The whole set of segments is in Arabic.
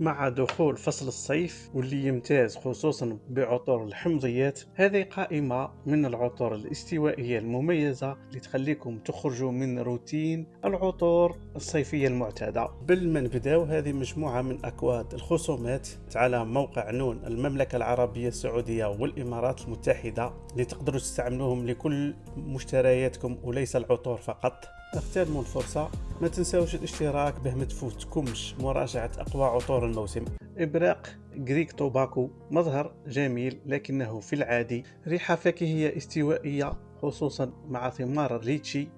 مع دخول فصل الصيف واللي يمتاز خصوصا بعطور الحمضيات. هذه قائمة من العطور الاستوائية المميزة اللي تخليكم تخرجوا من روتين العطور الصيفية المعتادة. قبل ما نبداو، هذه مجموعة من أكواد الخصومات على موقع نون المملكة العربية السعودية والإمارات المتحدة اللي تقدروا تستعملوهم لكل مشترياتكم وليس العطور فقط. اغتنموا الفرصة، ما تنساوش الاشتراك به ما تفوتكمش مراجعة أقوى عطور الموسم. إبراق غريك توباكو، مظهر جميل لكنه في العادي. ريحة فاكهية استوائية خصوصا مع ثمار الليتشي.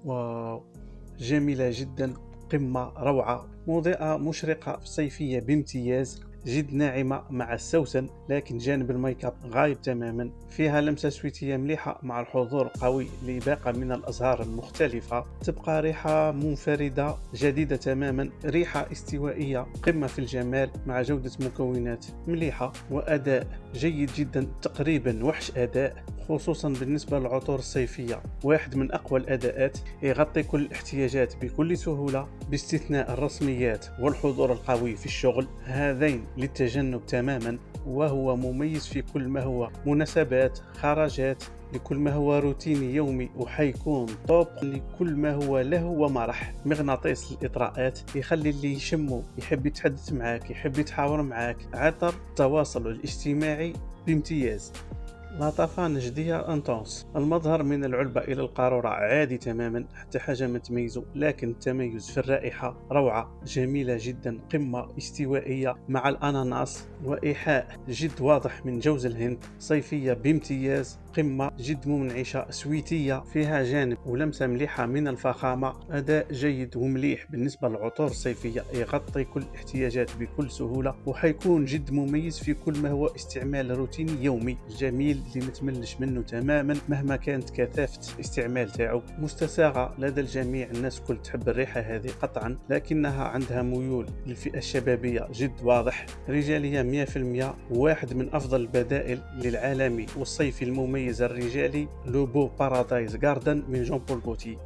واو، جميلة جدا، قمة روعة. مضيئة مشرقة صيفية بامتياز، جد ناعمة مع السوسن لكن جانب الميك اب غايب تماما. فيها لمسة سويتية مليحة مع الحضور القوي لباقة من الأزهار المختلفة. تبقى ريحة منفردة جديدة تماما، ريحة استوائية قمة في الجمال مع جودة مكونات مليحة وأداء جيد جدا، تقريبا وحش أداء خصوصا بالنسبة للعطور الصيفية. واحد من أقوى الأداءات، يغطي كل الاحتياجات بكل سهولة باستثناء الرسميات والحضور القوي في الشغل، هذين للتجنب تماما. وهو مميز في كل ما هو مناسبات، خرجات، لكل ما هو روتيني يومي، وحيكون توب لكل ما هو له ومرح. مغناطيس الإطراءات، يخلي اللي يشمه يحب يتحدث معاك، يحب يتحاور معاك. عطر التواصل الاجتماعي بامتياز. لطافة نجدية انتونس، المظهر من العلبة إلى القارورة عادي تماما، حتى حاجة ما تميزه، لكن التميز في الرائحة روعة جميلة جدا، قمة استوائية مع الأناناس وإيحاء جد واضح من جوز الهند. صيفية بامتياز، قمة جد منعشة سويتية، فيها جانب ولمسة مليحة من الفخامة. أداء جيد ومليح بالنسبة للعطور الصيفية، يغطي كل الاحتياجات بكل سهولة، وحيكون جد مميز في كل ما هو استعمال روتيني يومي جميل اللي متملش منه تماما مهما كانت كثافة استعمال تاعو. مستساغة لدى الجميع، الناس كل تحب الريحة هذه قطعا، لكنها عندها ميول للفئة الشبابية جد واضح. رجالية 100%، واحد من أفضل البدائل للعالمي والصيفي المميز الرجالي، لوبو بارادايز جاردن من جون بول غوتي.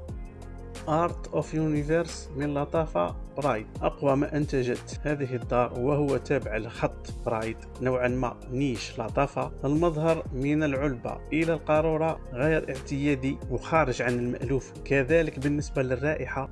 ارت اوف يونيفيرس من لطافة برايد، اقوى ما انتجت هذه الدار وهو تابع لخط برايد، نوعا ما نيش لطافة. المظهر من العلبة الى القارورة غير اعتيادي وخارج عن المألوف، كذلك بالنسبة للرائحة.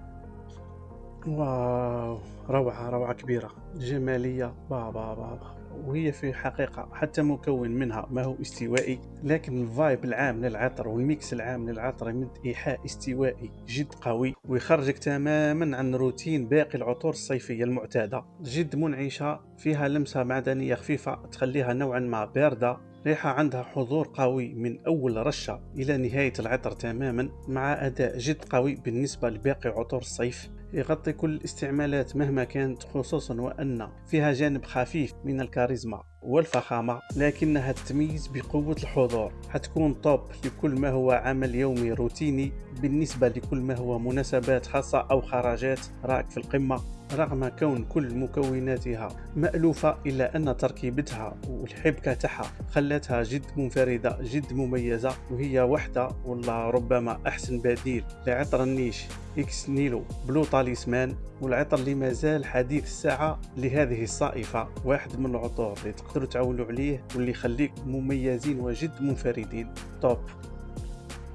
واو، روعة روعة كبيرة، جمالية بابا بابا. وهي في حقيقة حتى مكون منها ما هو استوائي، لكن الفايب العام للعطر والميكس العام للعطر يمد إيحاء استوائي جد قوي، ويخرجك تماما عن روتين باقي العطور الصيفية المعتادة. جد منعشة، فيها لمسة معدنية خفيفة تخليها نوعا ما باردة. ريحة عندها حضور قوي من أول رشة إلى نهاية العطر تماما، مع أداء جد قوي بالنسبة لباقي عطور الصيف. يغطي كل الاستعمالات مهما كانت، خصوصا وأن فيها جانب خفيف من الكاريزما والفخامة، لكنها تتميز بقوة الحضور. حتكون توب لكل ما هو عمل يومي روتيني، بالنسبة لكل ما هو مناسبات خاصة أو خرجات راك في القمة. رغم كون كل مكوناتها مألوفة، إلا أن تركيبتها والحبكة تاعها خلتها جد منفردة جد مميزة، وهي واحدة والله ربما أحسن بديل لعطر النيش إكس نيلو بلو تاليسمان، والعطر اللي مازال حديث الساعة لهذه الصائفة. واحد من العطور اللي تقدروا تعولوا عليه واللي يخليك مميزين وجد منفردين. توب.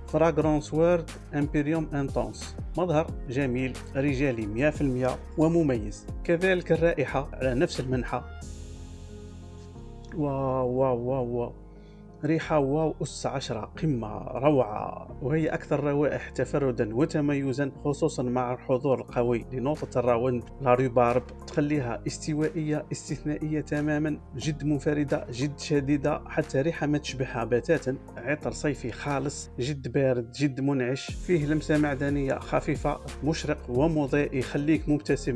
فراغرانس وورد امبيريوم انتونس، مظهر جميل رجالي 100% ومميز، كذلك الرائحة على نفس المنحى. واو واو واو واو، ريحة واو أس 10، قمة روعة. وهي أكثر روائح تفردا وتميزا، خصوصا مع الحضور القوي لنقطة الراوند لا ريبارب، تخليها استوائية استثنائية تماما، جد منفردة جد شديدة، حتى ريحة ما تشبهها بتاتا. عطر صيفي خالص جد بارد جد منعش، فيه لمسة معدنية خفيفة، مشرق ومضيء، يخليك مبتسم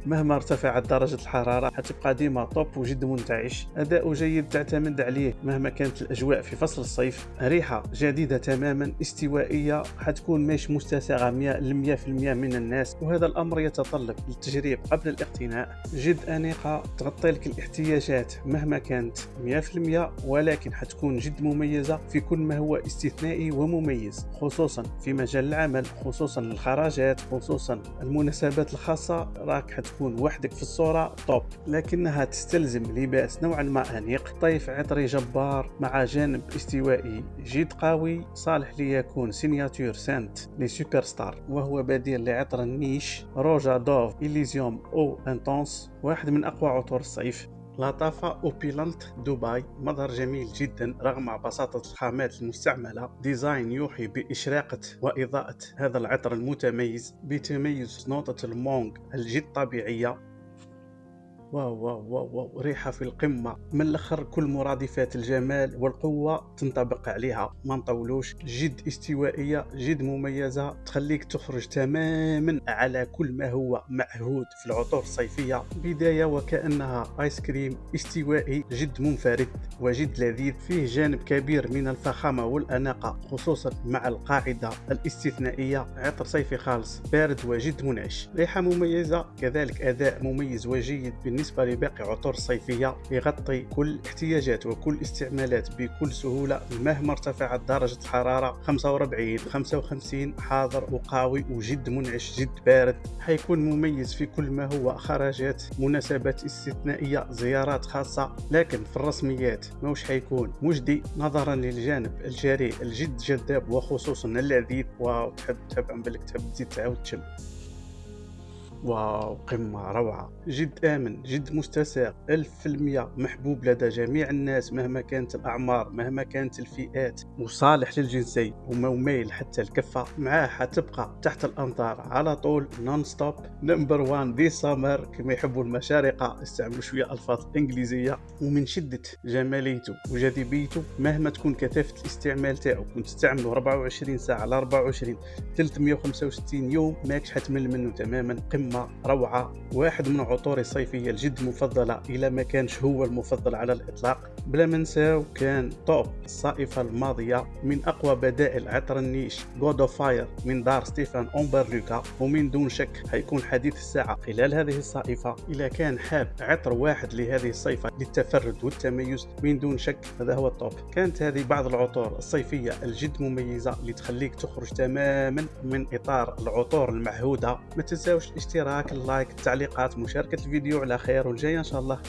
مهما ارتفعت درجة الحرارة، حتبقى ديما توب وجد منتعش. أداء جيد تعتمد عليه مهما كانت الأجواء في فصل الصيف. ريحة جديدة تماما استوائية، حتكون مش مستساغة 100% من الناس، وهذا الأمر يتطلب التجريب قبل الاقتناء. جد أنيقة، تغطي لك الاحتياجات مهما كانت 100%، ولكن حتكون جد مميزة في كل ما هو استثنائي ومميز، خصوصا في مجال العمل، خصوصا الخراجات، خصوصا المناسبات الخاصة. راك راك حتكون وحدك في الصورة توب، لكنها تستلزم لباس نوعا ما أنيق، طيف عطري جبار مع جانب استوائي جد قوي، صالح ليكون سينياتور سنت لسوبر ستار، وهو بديل لعطر النيش روجا دوف إليزيوم أو انتونس، واحد من أقوى عطور الصيف. لطافة أوبيلانت دبي، مظهر جميل جدا رغم بساطة الخامات المستعملة، ديزاين يوحي بإشراقة وإضاءة هذا العطر المتميز بتميز نوتة المونغ الجد طبيعية. واو واو واو واو، ريحة في القمة من الأخر، كل مرادفات الجمال والقوة تنطبق عليها، ما نطولوش، جد استوائية جد مميزة، تخليك تخرج تماما على كل ما هو معهود في العطور الصيفية. بداية وكأنها آيس كريم استوائي جد منفرد وجد لذيذ، فيه جانب كبير من الفخامة والأناقة خصوصا مع القاعدة الاستثنائية، عطر صيفي خالص بارد وجد منعش، ريحة مميزة، كذلك أداء مميز وجيد بالنسبة لباقي عطور الصيفية، يغطي كل احتياجات وكل استعمالات بكل سهولة مهما ارتفعت درجة الحرارة، 45 55 حاضر وقوي وجد منعش جد بارد، حيكون مميز في كل ما هو خرجات، مناسبات استثنائية، زيارات خاصة، لكن في الرسميات موش حيكون مجدي نظرا للجانب الجريء الجد جذاب وخصوصا اللذيذ. واو، تحب عن بالك تحب تزيد تعاود تشم. واو، قمة روعة، جد آمن جد مستساغ 1000% محبوب لدى جميع الناس مهما كانت الأعمار مهما كانت الفئات، وصالح للجنسين ومميل حتى الكفة، معاه حتبقى تحت الأنظار على طول نون ستوب. نمبر 1 دي سامر كما يحبوا المشارقة استعملوا شوية ألفاظ إنجليزية. ومن شدة جماليته وجاذبيته مهما تكون كثافة الاستعمال تاعو، كنت تستعمله 24 ساعة على 24 365 يوم ماكش حتمل منه تماما. قمة روعة، واحد من عطوري الصيفية الجد مفضلة إلى ما كانش هو المفضل على الإطلاق. بلا ما نساو كان توب الصائفة الماضية من أقوى بدائل عطر النيش God of Fire من دار ستيفان أمبرلوكا، ومن دون شك حيكون حديث الساعة خلال هذه الصيفة. إذا كان حاب عطر واحد لهذه الصيفة للتفرد والتميز من دون شك هذا هو التوب. كانت هذه بعض العطور الصيفية الجد مميزة اللي تخليك تخرج تماما من إطار العطور المعهودة. ما تنساوش الاشتراك، اللايك، التعليقات، مشاركة الفيديو على خير، والجاية إن شاء الله.